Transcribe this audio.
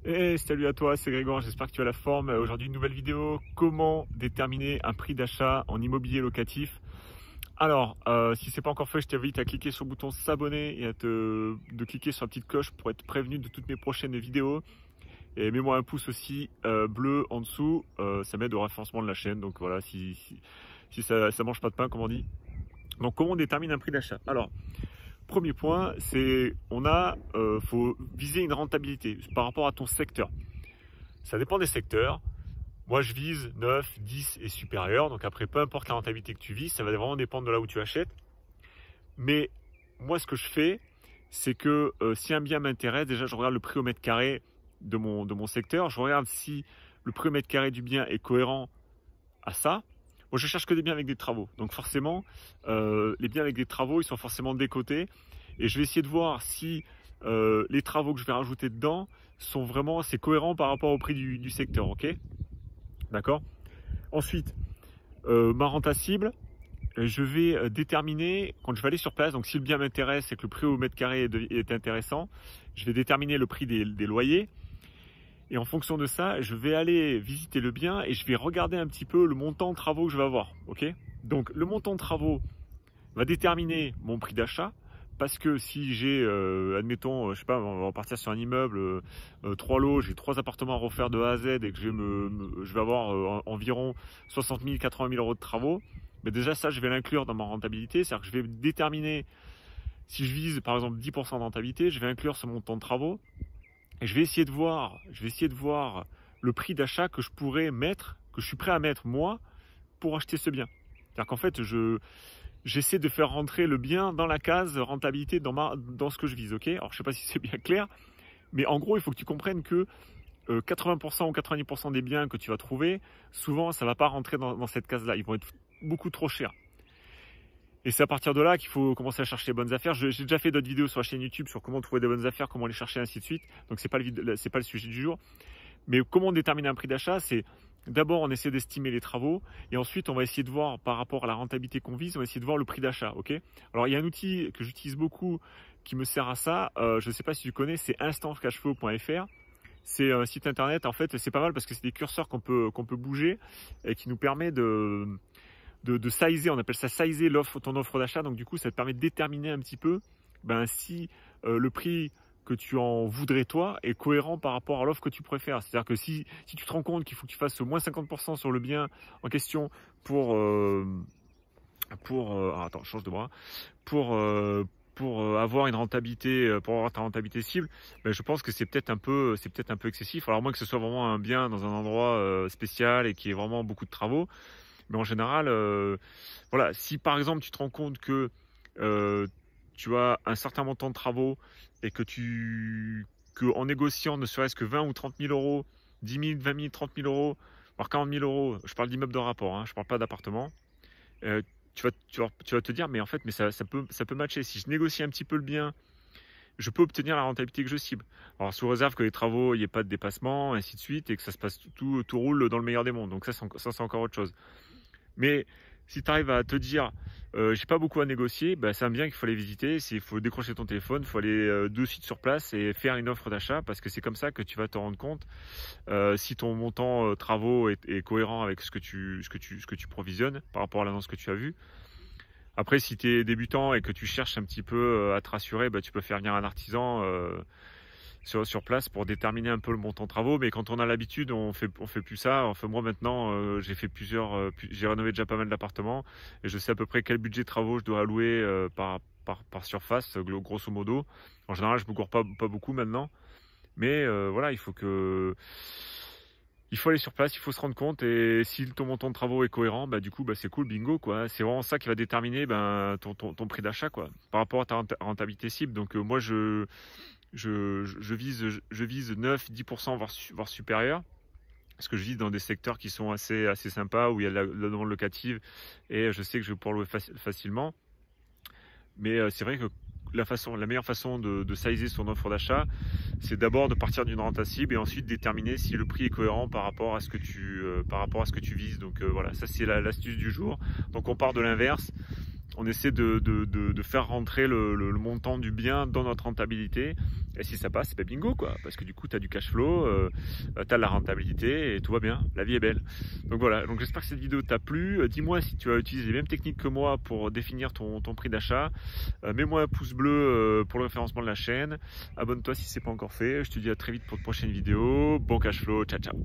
Hey, salut à toi, c'est Grégoire, j'espère que tu as la forme. Aujourd'hui, une nouvelle vidéo, comment déterminer un prix d'achat en immobilier locatif. Alors, si c'est pas encore fait, je t'invite à cliquer sur le bouton s'abonner et de cliquer sur la petite cloche pour être prévenu de toutes mes prochaines vidéos. Et mets-moi un pouce aussi bleu en dessous, ça m'aide au référencement de la chaîne. Donc voilà, si ça mange pas de pain, comme on dit. Donc comment on détermine un prix d'achat? Alors, premier point, c'est faut viser une rentabilité par rapport à ton secteur. Ça dépend des secteurs. Moi, je vise 9, 10 et supérieur. Donc après, peu importe la rentabilité que tu vises, ça va vraiment dépendre de là où tu achètes. Mais moi, ce que je fais, c'est que si un bien m'intéresse, déjà, je regarde le prix au mètre carré de mon secteur. Je regarde si le prix au mètre carré du bien est cohérent à ça. Moi, je cherche que des biens avec des travaux. Donc forcément, les biens avec des travaux, ils sont forcément décotés. Et je vais essayer de voir si les travaux que je vais rajouter dedans sont vraiment assez cohérents par rapport au prix du secteur. Ok? D'accord? Ensuite, ma renta cible, je vais déterminer, quand je vais aller sur place, donc si le bien m'intéresse et que le prix au mètre carré est intéressant, je vais déterminer le prix des loyers. Et en fonction de ça, je vais aller visiter le bien et je vais regarder un petit peu le montant de travaux que je vais avoir. Ok? Donc le montant de travaux va déterminer mon prix d'achat. Parce que si j'ai, admettons, je sais pas, on va partir sur un immeuble, 3 lots, j'ai 3 appartements à refaire de A à Z et que je vais avoir environ 60 000, 80 000 euros de travaux, mais déjà ça, je vais l'inclure dans ma rentabilité. C'est-à-dire que je vais déterminer, si je vise par exemple 10% de rentabilité, je vais inclure ce montant de travaux et je vais essayer de voir le prix d'achat que je pourrais mettre, que je suis prêt à mettre moi pour acheter ce bien. C'est-à-dire qu'en fait, j'essaie de faire rentrer le bien dans la case rentabilité dans ce que je vise, ok? Alors, je sais pas si c'est bien clair, mais en gros, il faut que tu comprennes que 80% ou 90% des biens que tu vas trouver, souvent, ça va pas rentrer dans cette case-là. Ils vont être beaucoup trop chers. Et c'est à partir de là qu'il faut commencer à chercher les bonnes affaires. J'ai déjà fait d'autres vidéos sur la chaîne YouTube sur comment trouver des bonnes affaires, comment les chercher, ainsi de suite. Donc, c'est pas le sujet du jour. Mais comment on détermine un prix d'achat? C'est d'abord, on essaie d'estimer les travaux et ensuite, on va essayer de voir par rapport à la rentabilité qu'on vise, on va essayer de voir le prix d'achat. Ok? Alors, il y a un outil que j'utilise beaucoup qui me sert à ça. Je ne sais pas si tu connais, c'est instantcashflow.fr. C'est un site internet. En fait, c'est pas mal parce que c'est des curseurs qu'on peut bouger et qui nous permet de sizer. On appelle ça sizer ton offre d'achat. Donc, du coup, ça te permet de déterminer un petit peu si le prix que tu en voudrais toi est cohérent par rapport à l'offre que tu préfères. C'est-à-dire que si tu te rends compte qu'il faut que tu fasses au moins 50% sur le bien en question attends, je change de bras, pour avoir une rentabilité, pour avoir ta rentabilité cible, je pense que c'est peut-être un peu excessif. Alors, à moins que ce soit vraiment un bien dans un endroit spécial et qui ait vraiment beaucoup de travaux. Mais en général, voilà, si par exemple tu te rends compte que tu as un certain montant de travaux et que en négociant ne serait-ce que 20 ou 30 000 euros, 10 000, 20 000, 30 000 euros, voire 40 000 euros, je parle d'immeuble de rapport, hein, je ne parle pas d'appartement, tu vas te dire, mais en fait, ça peut matcher. Si je négocie un petit peu le bien, je peux obtenir la rentabilité que je cible. Alors, sous réserve que les travaux, il n'y ait pas de dépassement, ainsi de suite, et que ça se passe, tout roule dans le meilleur des mondes. Donc ça, c'est encore autre chose. Mais si tu arrives à te dire, j'ai pas beaucoup à négocier, c'est un bien qu'il faut aller visiter. Il faut décrocher ton téléphone, il faut aller de suite sur place et faire une offre d'achat, parce que c'est comme ça que tu vas te rendre compte si ton montant travaux est cohérent avec ce que tu provisionnes par rapport à l'annonce que tu as vue. Après, si tu es débutant et que tu cherches un petit peu à te rassurer, tu peux faire venir un artisan sur place pour déterminer un peu le montant de travaux. Mais quand on a l'habitude, on fait plus ça. Enfin, moi maintenant, j'ai rénové déjà pas mal d'appartements et je sais à peu près quel budget de travaux je dois allouer par surface, grosso modo. En général, je ne me cours pas beaucoup maintenant. Mais voilà, il faut aller sur place, il faut se rendre compte, et si ton montant de travaux est cohérent, du coup, c'est cool, bingo, quoi. C'est vraiment ça qui va déterminer ton prix d'achat, quoi, par rapport à ta rentabilité cible. Donc moi, je vise 9, 10%, voire supérieur, parce que je vise dans des secteurs qui sont assez sympas, où il y a la demande locative, et je sais que je vais pouvoir louer facilement. Mais c'est vrai que la meilleure façon de sizer son offre d'achat, c'est d'abord de partir d'une renta cible et ensuite déterminer si le prix est cohérent par rapport à ce que tu vises. Donc voilà, ça c'est l'astuce du jour. Donc on part de l'inverse. on essaie de faire rentrer le montant du bien dans notre rentabilité. Et si ça passe, c'est bingo quoi, parce que du coup tu as du cash flow, tu as de la rentabilité et tout va bien, la vie est belle. Donc voilà, donc j'espère que cette vidéo t'a plu. Dis-moi si tu as utilisé les mêmes techniques que moi pour définir ton prix d'achat. Mets-moi un pouce bleu pour le référencement de la chaîne. Abonne-toi si ce n'est pas encore fait. Je te dis à très vite pour de prochaines vidéos. Bon cash flow, ciao ciao.